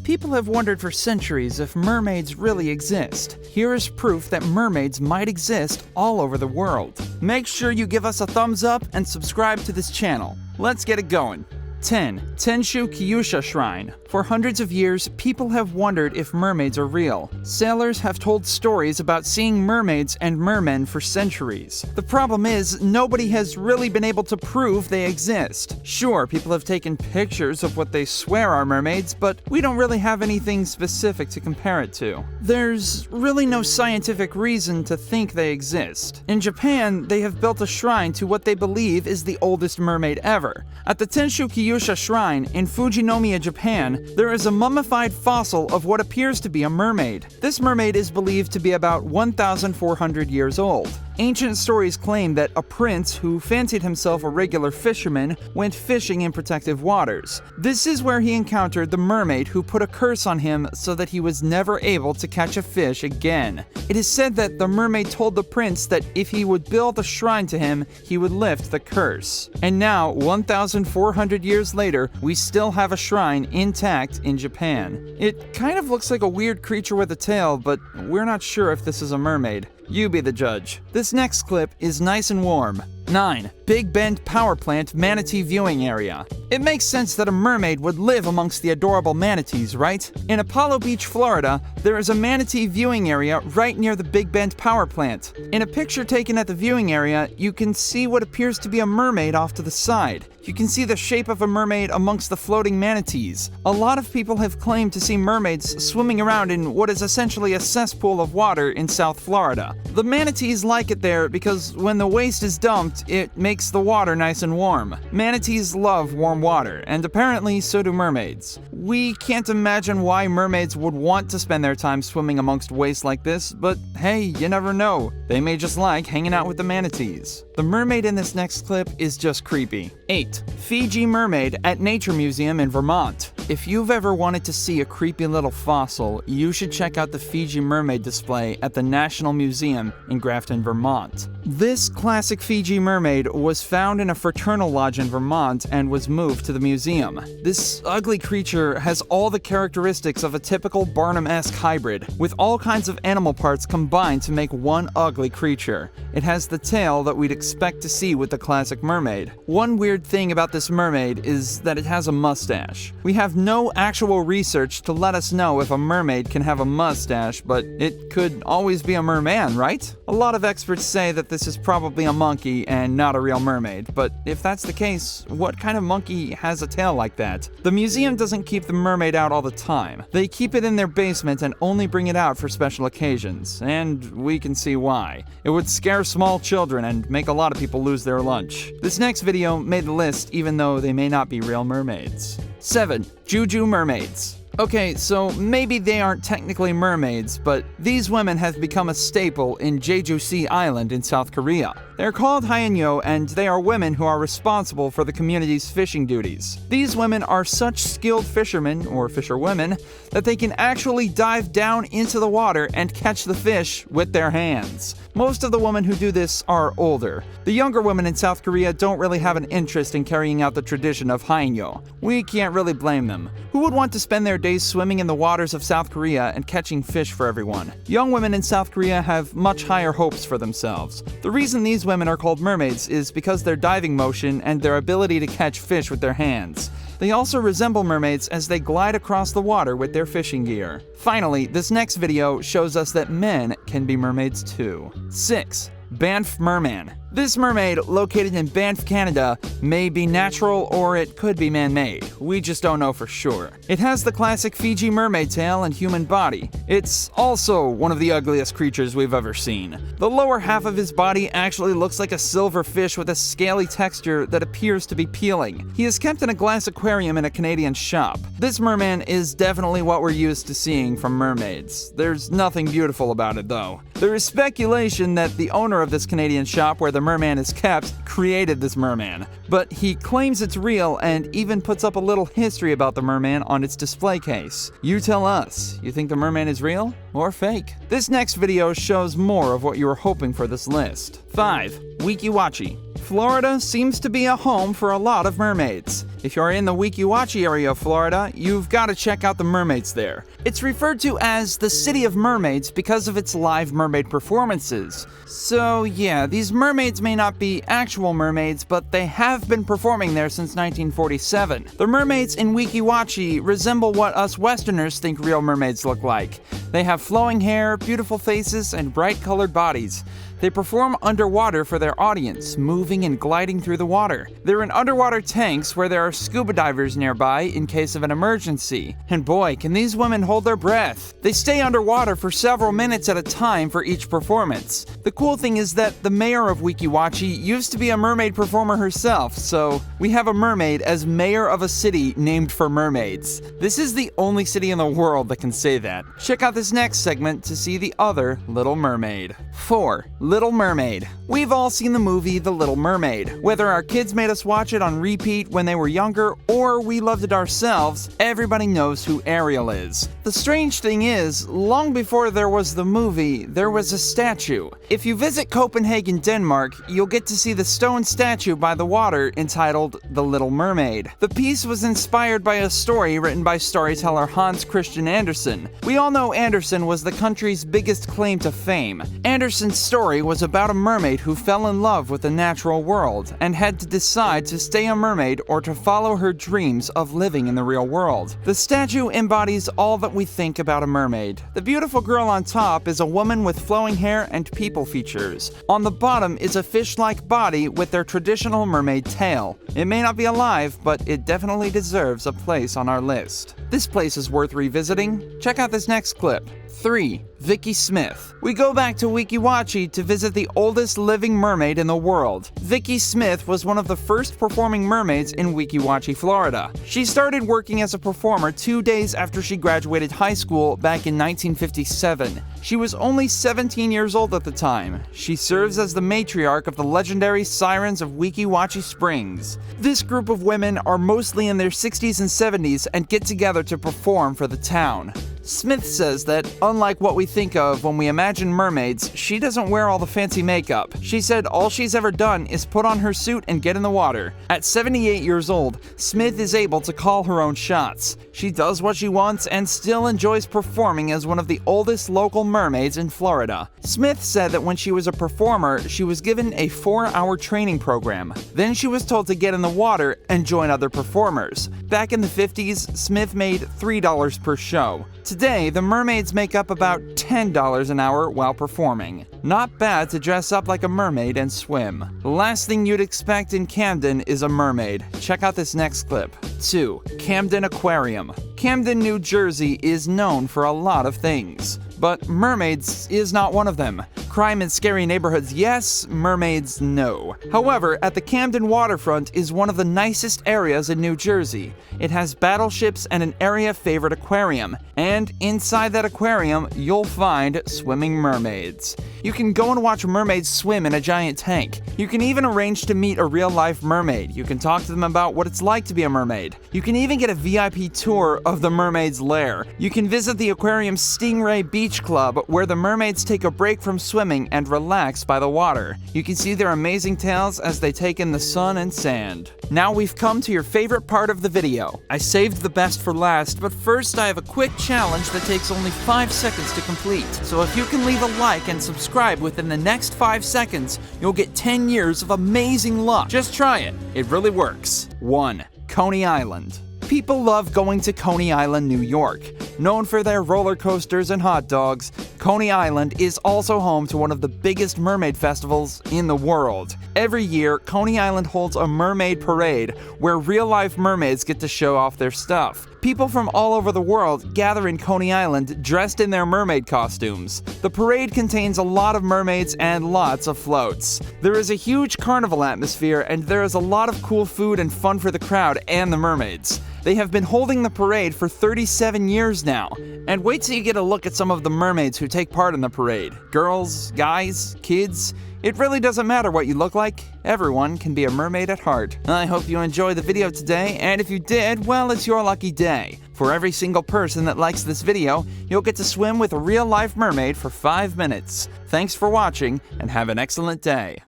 People have wondered for centuries if mermaids really exist. Here is proof that mermaids might exist all over the world. Make sure you give us a thumbs up and subscribe to this channel. Let's get it going. 10. Tenshu Kyusha Shrine. For hundreds of years, people have wondered if mermaids are real. Sailors have told stories about seeing mermaids and mermen for centuries. The problem is, nobody has really been able to prove they exist. Sure, people have taken pictures of what they swear are mermaids, but we don't really have anything specific to compare it to. There's really no scientific reason to think they exist. In Japan, they have built a shrine to what they believe is the oldest mermaid ever. At the Tenshu Kyusha Shrine in Fujinomiya, Japan, there is a mummified fossil of what appears to be a mermaid. This mermaid is believed to be about 1,400 years old. Ancient stories claim that a prince who fancied himself a regular fisherman went fishing in protective waters. This is where he encountered the mermaid who put a curse on him so that he was never able to catch a fish again. It is said that the mermaid told the prince that if he would build a shrine to him, he would lift the curse. And now, 1,400 years later, we still have a shrine intact in Japan. It kind of looks like a weird creature with a tail, but we're not sure if this is a mermaid. You be the judge. This next clip is nice and warm. 9. Big Bend Power Plant Manatee Viewing Area. It makes sense that a mermaid would live amongst the adorable manatees, right? In Apollo Beach, Florida, there is a manatee viewing area right near the Big Bend Power Plant. In a picture taken at the viewing area, you can see what appears to be a mermaid off to the side. You can see the shape of a mermaid amongst the floating manatees. A lot of people have claimed to see mermaids swimming around in what is essentially a cesspool of water in South Florida. The manatees like it there because when the waste is dumped, it makes the water nice and warm. Manatees love warm water, and apparently so do mermaids. We can't imagine why mermaids would want to spend their time swimming amongst waste like this, but hey, you never know. They may just like hanging out with the manatees. The mermaid in this next clip is just creepy. 8. Fiji Mermaid at Nature Museum in Vermont. If you've ever wanted to see a creepy little fossil, you should check out the Fiji Mermaid display at the National Museum in Grafton, Vermont. This classic Fiji mermaid was found in a fraternal lodge in Vermont and was moved to the museum. This ugly creature has all the characteristics of a typical Barnum-esque hybrid, with all kinds of animal parts combined to make one ugly creature. It has the tail that we'd expect to see with the classic mermaid. One weird thing about this mermaid is that it has a mustache. We have no actual research to let us know if a mermaid can have a mustache, but it could always be a merman, right? A lot of experts say that this is probably a monkey and not a real mermaid, but if that's the case, what kind of monkey has a tail like that? The museum doesn't keep the mermaid out all the time. They keep it in their basement and only bring it out for special occasions, and we can see why. It would scare small children and make a lot of people lose their lunch. This next video made the list even though they may not be real mermaids. 7. Joo Joo Mermaids. Okay, so maybe they aren't technically mermaids, but these women have become a staple in Jeju-si Island in South Korea. They're called haeunyo, and they are women who are responsible for the community's fishing duties. These women are such skilled fishermen, or fisherwomen, that they can actually dive down into the water and catch the fish with their hands. Most of the women who do this are older. The younger women in South Korea don't really have an interest in carrying out the tradition of haeunyo. We can't really blame them. Who would want to spend their days swimming in the waters of South Korea and catching fish for everyone? Young women in South Korea have much higher hopes for themselves. The reason these women are called mermaids is because their diving motion and their ability to catch fish with their hands. They also resemble mermaids as they glide across the water with their fishing gear. Finally, this next video shows us that men can be mermaids too. 6. Banff Mermaid. This mermaid, located in Banff, Canada, may be natural or it could be man-made. We just don't know for sure. It has the classic Fiji mermaid tail and human body. It's also one of the ugliest creatures we've ever seen. The lower half of his body actually looks like a silver fish with a scaly texture that appears to be peeling. He is kept in a glass aquarium in a Canadian shop. This merman is definitely what we're used to seeing from mermaids. There's nothing beautiful about it though. There is speculation that the owner of this Canadian shop where the merman is kept created this merman, but he claims it's real and even puts up a little history about the merman on its display case. You tell us, you think the merman is real or fake? This next video shows more of what you were hoping for this list. 5. Weeki Wachee. Florida seems to be a home for a lot of mermaids. If you're in the Weeki Wachee area of Florida, you've got to check out the mermaids there. It's referred to as the City of Mermaids because of its live mermaid performances. So yeah, these mermaids may not be actual mermaids, but they have been performing there since 1947. The mermaids in Weeki Wachee resemble what us Westerners think real mermaids look like. They have flowing hair, beautiful faces, and bright colored bodies. They perform underwater for their audience, moving and gliding through the water. They're in underwater tanks where there are scuba divers nearby in case of an emergency. And boy, can these women hold their breath. They stay underwater for several minutes at a time for each performance. The cool thing is that the mayor of Weeki Wachee used to be a mermaid performer herself, so we have a mermaid as mayor of a city named for mermaids. This is the only city in the world that can say that. Check out this next segment to see the other Little Mermaid. 4. Little Mermaid. We've all seen the movie The Little Mermaid. Whether our kids made us watch it on repeat when they were younger or we loved it ourselves, everybody knows who Ariel is. The strange thing is, long before there was the movie, there was a statue. If you visit Copenhagen, Denmark, you'll get to see the stone statue by the water entitled The Little Mermaid. The piece was inspired by a story written by storyteller Hans Christian Andersen. We all know Andersen was the country's biggest claim to fame. Andersen's story was about a mermaid who fell in love with the natural world and had to decide to stay a mermaid or to follow her dreams of living in the real world. The statue embodies all that we think about a mermaid. The beautiful girl on top is a woman with flowing hair and people features. On the bottom is a fish-like body with their traditional mermaid tail. It may not be alive, but it definitely deserves a place on our list. This place is worth revisiting. Check out this next clip. 3. Vicky Smith. We go back to Weeki Wachee to visit the oldest living mermaid in the world. Vicky Smith was one of the first performing mermaids in Weeki Wachee, Florida. She started working as a performer 2 days after she graduated high school back in 1957. She was only 17 years old at the time. She serves as the matriarch of the legendary Sirens of Weeki Wachee Springs. This group of women are mostly in their 60s and 70s and get together to perform for the town. Smith says that, unlike what we think of when we imagine mermaids, she doesn't wear all the fancy makeup. She said all she's ever done is put on her suit and get in the water. At 78 years old, Smith is able to call her own shots. She does what she wants and still enjoys performing as one of the oldest local mermaids in Florida. Smith said that when she was a performer, she was given a 4-hour training program. Then she was told to get in the water and join other performers. Back in the 50s, Smith made $3 per show. Today, the mermaids make up about $10 an hour while performing. Not bad to dress up like a mermaid and swim. The last thing you'd expect in Camden is a mermaid. Check out this next clip. 2. Camden Aquarium. Camden, New Jersey is known for a lot of things, but mermaids is not one of them. Crime and scary neighborhoods, yes. Mermaids, no. However, at the Camden waterfront is one of the nicest areas in New Jersey. It has battleships and an area-favorite aquarium. And inside that aquarium, you'll find swimming mermaids. You can go and watch mermaids swim in a giant tank. You can even arrange to meet a real-life mermaid. You can talk to them about what it's like to be a mermaid. You can even get a VIP tour of the mermaid's lair. You can visit the aquarium's Stingray Beach Club, where the mermaids take a break from swimming and relax by the water. You can see their amazing tails as they take in the sun and sand. Now we've come to your favorite part of the video. I saved the best for last, but first I have a quick challenge that takes only 5 seconds to complete. So if you can leave a like and subscribe within the next 5 seconds, you'll get 10 years of amazing luck. Just try it. It really works. 1. Coney Island. People love going to Coney Island, New York. Known for their roller coasters and hot dogs, Coney Island is also home to one of the biggest mermaid festivals in the world. Every year, Coney Island holds a mermaid parade where real-life mermaids get to show off their stuff. People from all over the world gather in Coney Island dressed in their mermaid costumes. The parade contains a lot of mermaids and lots of floats. There is a huge carnival atmosphere, and there is a lot of cool food and fun for the crowd and the mermaids. They have been holding the parade for 37 years now. And wait till you get a look at some of the mermaids who take part in the parade. Girls, guys, kids. It really doesn't matter what you look like. Everyone can be a mermaid at heart. I hope you enjoyed the video today, and if you did, well, it's your lucky day. For every single person that likes this video, you'll get to swim with a real-life mermaid for 5 minutes. Thanks for watching, and have an excellent day.